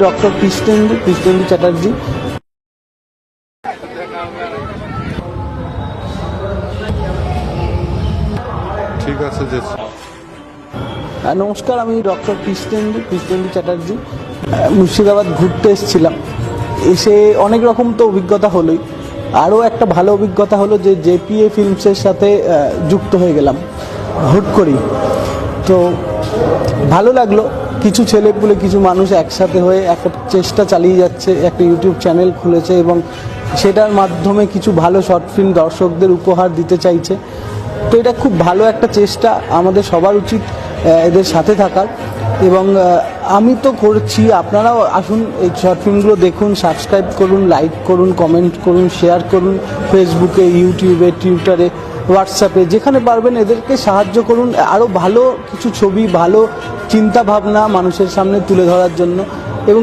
Doctor Krishnendu Chatterjee. ঠিক আছে যে নমস্কার, আমি ডক্টর কৃষ্ণেন্দু চ্যাটার্জি। মুর্শিদাবাদ ঘুরতে এসেছিলাম, এসে অনেক রকম তো অভিজ্ঞতা হলোই। আরও একটা ভালো অভিজ্ঞতা হলো যে জেপিএ ফিল্মসের সাথে যুক্ত হয়ে গেলাম হুট করেই। তো ভালো লাগলো, কিছু ছেলেপুলে কিছু মানুষ একসাথে হয়ে একটা চেষ্টা চালিয়ে যাচ্ছে, একটা ইউটিউব চ্যানেল খুলেছে এবং সেটার মাধ্যমে কিছু ভালো শর্ট ফিল্ম দর্শকদের উপহার দিতে চাইছে। তো এটা খুব ভালো একটা চেষ্টা, আমাদের সবার উচিত এদের সাথে থাকার। এবং আমি তো করছি, আপনারাও আসুন, এই শর্ট ফিল্মগুলো দেখুন, সাবস্ক্রাইব করুন, লাইক করুন, কমেন্ট করুন, শেয়ার করুন, ফেসবুকে, ইউটিউবে, টুইটারে, হোয়াটসঅ্যাপে, যেখানে পারবেন এদেরকে সাহায্য করুন আরও ভালো কিছু ছবি, ভালো চিন্তা ভাবনা মানুষের সামনে তুলে ধরার জন্য। এবং